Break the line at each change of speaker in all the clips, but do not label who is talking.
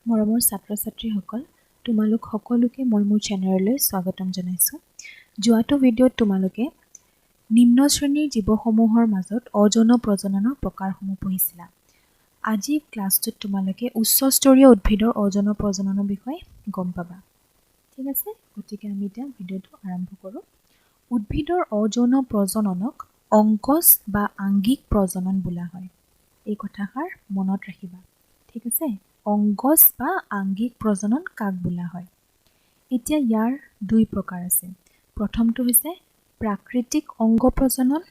মৰমৰ ছাত্ৰ-ছাত্ৰীসকল, তোমালোক সকলোকে মই মোৰ চেনেললৈ স্বাগতম জনাইছোঁ। যোৱাটো ভিডিঅ'ত তোমালোকে নিম্ন শ্ৰেণীৰ জীৱসমূহৰ মাজত অযৌন প্ৰজননৰ প্ৰকাৰসমূহ পঢ়িছিলা। আজি ক্লাছটোত তোমালোকে উচ্চ স্তৰীয় উদ্ভিদৰ অযৌন প্ৰজননৰ বিষয়ে গম পাবা। ঠিক আছে, গতিকে আমি এতিয়া ভিডিঅ'টো আৰম্ভ কৰোঁ। উদ্ভিদৰ অযৌন প্ৰজননক অংকজ বা আংগিক প্ৰজনন বোলা হয়। এই কথাষাৰ মনত ৰাখিবা। ঠিক আছে, অংকজ বা আংগিক প্ৰজনন কাক বোলা হয়? এতিয়া ইয়াৰ দুই প্ৰকাৰ আছে। প্ৰথমটো হৈছে প্ৰাকৃতিক অংগ প্ৰজনন,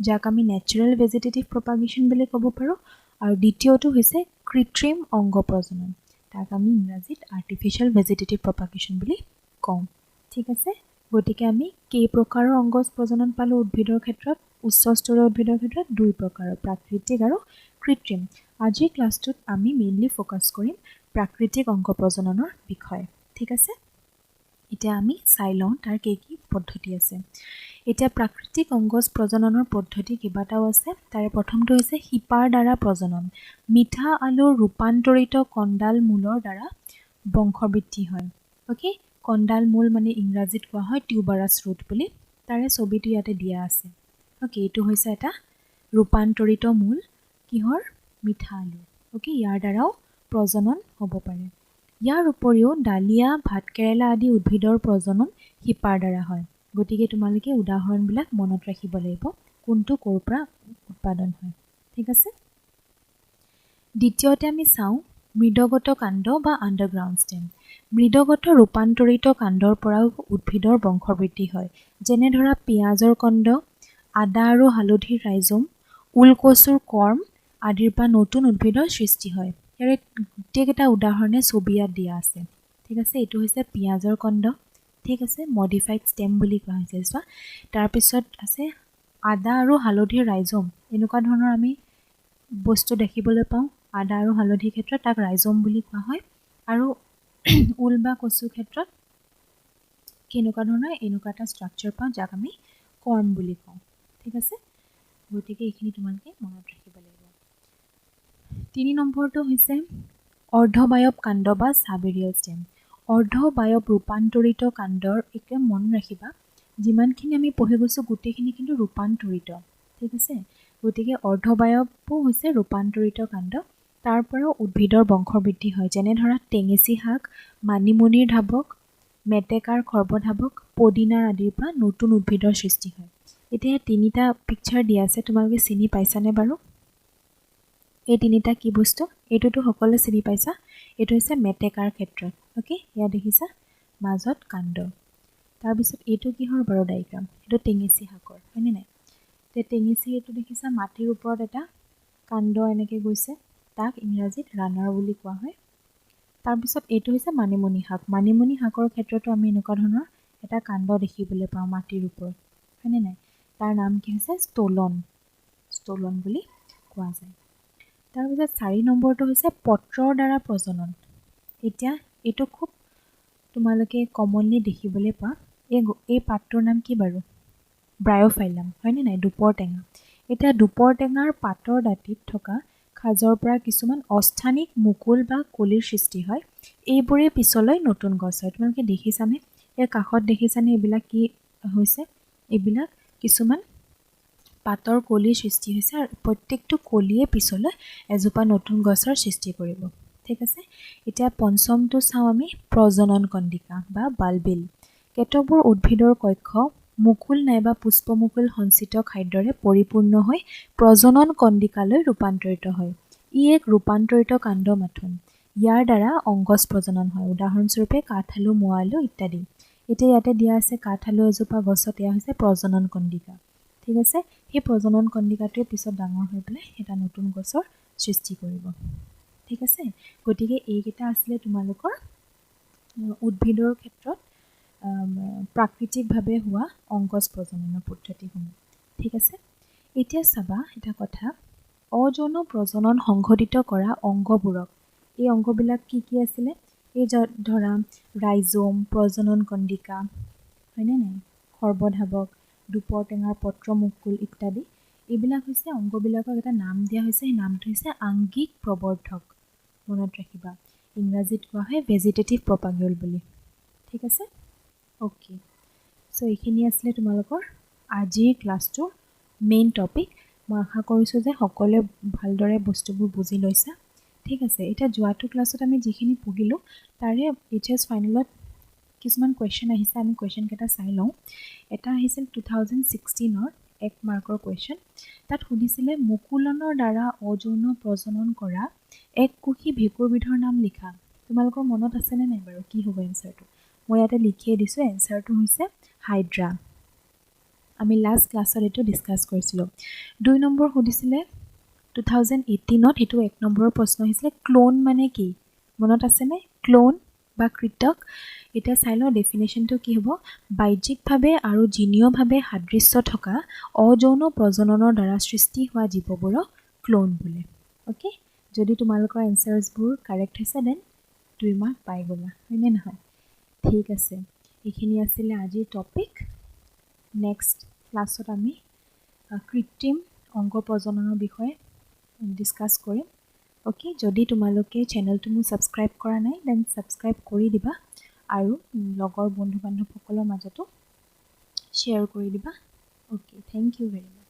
যাক আমি নেচাৰেল ভেজিটেটিভ প্ৰপাগেশ্যন বুলি ক'ব পাৰোঁ, আৰু দ্বিতীয়টো হৈছে কৃত্ৰিম অংগ প্ৰজনন, তাক আমি ইংৰাজীত আৰ্টিফিচিয়েল ভেজিটেটিভ প্ৰপাগেশ্যন বুলি কওঁ। ঠিক আছে, গতিকে আমি কেই প্ৰকাৰৰ অংগজ প্ৰজনন পালোঁ উদ্ভিদৰ ক্ষেত্ৰত? উচ্চ স্তৰীয় উদ্ভিদৰ ক্ষেত্ৰত দুই প্ৰকাৰৰ, প্ৰাকৃতিক আৰু কৃত্ৰিম। আজিৰ ক্লাছটোত আমি মেইনলি ফ'কাছ কৰিম প্ৰাকৃতিক অংগ প্ৰজননৰ বিষয়ে। ঠিক আছে, এতিয়া আমি চাই লওঁ তাৰ কি পদ্ধতি আছে। এতিয়া প্ৰাকৃতিক অংগজ প্ৰজননৰ পদ্ধতি কেইবাটাও আছে। তাৰে প্ৰথমটো হৈছে শিপাৰ দ্বাৰা প্ৰজনন। মিঠা আলুৰ ৰূপান্তৰিত কণ্ডাল মূলৰ দ্বাৰা বংশবৃদ্ধি হয়। অ'কে, কণ্ডাল মূল মানে ইংৰাজীত কোৱা হয় টিউবাৰাছ ৰুট বুলি। তাৰে ছবিটো ইয়াতে দিয়া আছে। অ'কে, এইটো হৈছে এটা ৰূপান্তৰিত মূল কিহৰ? মিঠা আলু। অ'কে, ইয়াৰ দ্বাৰাও প্ৰজনন হ'ব পাৰে। ইয়াৰ উপৰিও ডালিয়া, ভাতকেৰেলা আদি উদ্ভিদৰ প্ৰজনন শিপাৰ দ্বাৰা হয়। গতিকে তোমালোকে উদাহৰণবিলাক মনত ৰাখিব লাগিব, কোনটো ক'ৰ পৰা উৎপাদন হয়। ঠিক আছে, দ্বিতীয়তে আমি চাওঁ মৃদগত কাণ্ড বা আণ্ডাৰগ্ৰাউণ্ড ষ্টেম। মৃদগত ৰূপান্তৰিত কাণ্ডৰ পৰাও উদ্ভিদৰ বংশবৃদ্ধি হয়। যেনে ধৰা পিঁয়াজৰ কণ্ড, আদা আৰু হালধিৰ ৰাইজম, ওলকচুৰ কৰ্ম আদিৰ পৰা নতুন উদ্ভিদৰ সৃষ্টি হয়। ইয়াৰে গোটেইকেইটা উদাহৰণে ছবি ইয়াত দিয়া আছে। ঠিক আছে, এইটো হৈছে পিঁয়াজৰ কণ্ড। ঠিক আছে, মডিফাইড ষ্টেম বুলি কোৱা হৈছে চোৱা। তাৰপিছত আছে আদা আৰু হালধিৰ ৰাইজম। এনেকুৱা ধৰণৰ আমি বস্তু দেখিবলৈ পাওঁ। আদা আৰু হালধিৰ ক্ষেত্ৰত তাক ৰাইজম বুলি কোৱা হয়, আৰু ওল বা কচুৰ ক্ষেত্ৰত কেনেকুৱা ধৰণৰ এনেকুৱা এটা ষ্ট্ৰাকচাৰ পাওঁ, যাক আমি কৰ্ম বুলি কওঁ। ঠিক আছে, গতিকে এইখিনি তোমালোকে মনত ৰাখিব লাগিব। 3 নম্বৰটো হৈছে অৰ্ধবায়ৱ কাণ্ড বা সাবেৰিয়েল ষ্টেম। অৰ্ধবায়ৱ ৰূপান্তৰিত কাণ্ডৰ একে মন ৰাখিবা, যিমানখিনি আমি পঢ়ি গৈছোঁ গোটেইখিনি কিন্তু ৰূপান্তৰিত। ঠিক আছে, গতিকে অৰ্ধবায়ৱো হৈছে ৰূপান্তৰিত কাণ্ড। তাৰ পৰাও উদ্ভিদৰ বংশবৃদ্ধি হয়। যেনে ধৰা টেঙেচি শাক, মানিমুনিৰ ধাবক, মেটেকাৰ খৰ্বধাবক, পদিনাৰ আদিৰ পৰা নতুন উদ্ভিদৰ সৃষ্টি হয়। এতিয়া তিনিটা পিকচাৰ দিয়া আছে, তোমালোকে চিনি পাইছানে বাৰু? এই তিনিটা কি বস্তু? এইটোতো সকলোৱে চিনি পাইছা, এইটো হৈছে মেটেকাৰ ক্ষেত্ৰত। অ'কে, এয়া দেখিছা মাজত কাণ্ড। তাৰপিছত এইটো কিহৰ বাৰু ডায়েগ্ৰাম? এইটো টেঙেচি শাকৰ, হয়নে নাই? এতিয়া টেঙেচি এইটো দেখিছা মাটিৰ ওপৰত এটা কাণ্ড এনেকৈ গৈছে, তাক ইংৰাজীত ৰানাৰ বুলি কোৱা হয়। তাৰপিছত এইটো হৈছে মানিমুনি শাক। মানিমুনি শাকৰ ক্ষেত্ৰতো আমি এনেকুৱা ধৰণৰ এটা কাণ্ড দেখিবলৈ পাওঁ মাটিৰ ওপৰত, হয়নে নাই? তাৰ নাম কি হৈছে? ষ্টলন। ষ্টলন বুলি কোৱা যায়। তাৰপিছত 4 নম্বৰটো হৈছে পত্ৰৰ দ্বাৰা প্ৰজনন। এতিয়া এইটো খুব তোমালোকে কমনলি দেখিবলৈ পোৱা। এই পাতটোৰ নাম কি বাৰু? ব্ৰায়'ফাইলাম, হয়নে নাই? দুপৰ টেঙা। এতিয়া দুপৰ টেঙাৰ পাতৰ দাঁতিত থকা খাজৰ পৰা কিছুমান অস্থানিক মুকুল বা কলিৰ সৃষ্টি হয়। এইবোৰে পিছলৈ নতুন গছ হয়। তোমালোকে দেখিছানে? ইয়াৰ কাষত দেখিছানে এইবিলাক কি হৈছে? এইবিলাক কিছুমান পাতৰ কলিৰ সৃষ্টি হৈছে, আৰু প্ৰত্যেকটো কলিয়ে পিছলৈ এজোপা নতুন গছৰ সৃষ্টি কৰিব। ঠিক আছে, এতিয়া পঞ্চমটো চাওঁ আমি প্ৰজনন কণ্ডিকা বা বালবিল। কেতবোৰ উদ্ভিদৰ কক্ষ মুকুল নাইবা পুষ্পমুকুল সঞ্চিত খাদ্যৰে পৰিপূৰ্ণ হৈ প্ৰজনন কণ্ডিকালৈ ৰূপান্তৰিত হয়। ই এক ৰূপান্তৰিত কাণ্ড মাথোন। ইয়াৰ দ্বাৰা অংগজ প্ৰজনন হয়। উদাহৰণস্বৰূপে কাঠআলু, মোৱালু ইত্যাদি। এতিয়া ইয়াতে দিয়া আছে কাঠআলু এজোপা গছত, এয়া হৈছে প্ৰজনন কণ্ডিকা। ঠিক আছে, সেই প্ৰজনন কণ্ডিকাটোৱে পিছত ডাঙৰ হৈ পেলাই এটা নতুন গছৰ সৃষ্টি কৰিব। ঠিক আছে, গতিকে এইকেইটা আছিলে তোমালোকৰ উদ্ভিদৰ ক্ষেত্ৰত প্ৰাকৃতিকভাৱে হোৱা অংগজ প্ৰজননৰ পদ্ধতিসমূহ। ঠিক আছে, এতিয়া চাবা এটা কথা, অযৌন প্ৰজনন সংঘটিত কৰা অংগবোৰক, এই অংগবিলাক কি কি আছিলে? এই ধৰা ৰাইজম, প্ৰজনন কণ্ডিকা, হয়নে নাই? খৰ্বধাবক, দুপৰ টেঙাৰ পত্ৰমুকুল ইত্যাদি। এইবিলাক হৈছে অংগবিলাকক এটা নাম দিয়া হৈছে, সেই নামটো হৈছে আংগিক প্ৰবৰ্ধক। মনত ৰাখিবা, ইংৰাজীত কোৱা হয় ভেজিটেটিভ প্ৰপাগেল বুলি ঠিক আছে ওকে সো এইখিনি আছিলে তোমালোকৰ আজিৰ ক্লাছটোৰ মেইন টপিক মই আশা কৰিছোঁ যে সকলোৱে ভালদৰে বস্তুবোৰ বুজি লৈছা ঠিক আছে এতিয়া যোৱাটো ক্লাছত আমি যিখিনি পঢ়িলোঁ তাৰে এইচএছ ফাইনেলত কিছুমান কুৱেশ্যন আহিছে আমি কুৱেশ্যন কেইটা চাই লওঁ এটা আহিছিল 2016ৰ 1 মাৰ্কৰ কুৱেশ্যন তাত সুধিছিলে মুকুলনৰ দ্বাৰা অযৌন প্ৰজনন কৰা এক কোষী ভেঁকুৰবিধৰ নাম লিখা তোমালোকৰ মনত আছেনে নাই বাৰু কি হ'ব এনসাৰটো মই ইয়াতে লিখিয়ে দিছোঁ এনসাৰটো হৈছে হাইড্ৰা আমি লাষ্ট ক্লাছত এইটো ডিছকাছ কৰিছিলোঁ 2 নম্বৰ সুধিছিলে 2018ত এইটো 1 নম্বৰৰ প্ৰশ্ন আহিছিলে ক্লোন মানে কি মনত আছেনে ক্লোন বা কৃতক এটা চাই লওঁ ডেফিনেশ্যনটো কি হ'ব বাহ্যিকভাৱে আৰু জিনীয়ভাৱে সাদৃশ্য থকা অযৌন প্ৰজননৰ দ্বাৰা সৃষ্টি হোৱা জীৱবোৰক ক্লোন বোলে ওকে যদি তোমালোকৰ এনসাৰ্ছবোৰ কাৰেক্ট হৈছে দেন 2 মাৰ্ক পাই গ'লা হয়নে নহয় ঠিক আছে এইখিনি আছিলে আজিৰ টপিক নেক্সট ক্লাছত আমি কৃত্ৰিম অংগ প্ৰজননৰ বিষয়ে ডিছকাছ কৰিম ওকে যদি তোমালোকে চেনেলটো মোৰ ছাবস্ক্ৰাইব কৰা নাই দেন ছাবস্ক্ৰাইব কৰি দিবা আৰু লগৰ বন্ধু বান্ধৱসকলৰ মাজতো শ্বেয়াৰ কৰি দিবা okay thank you very much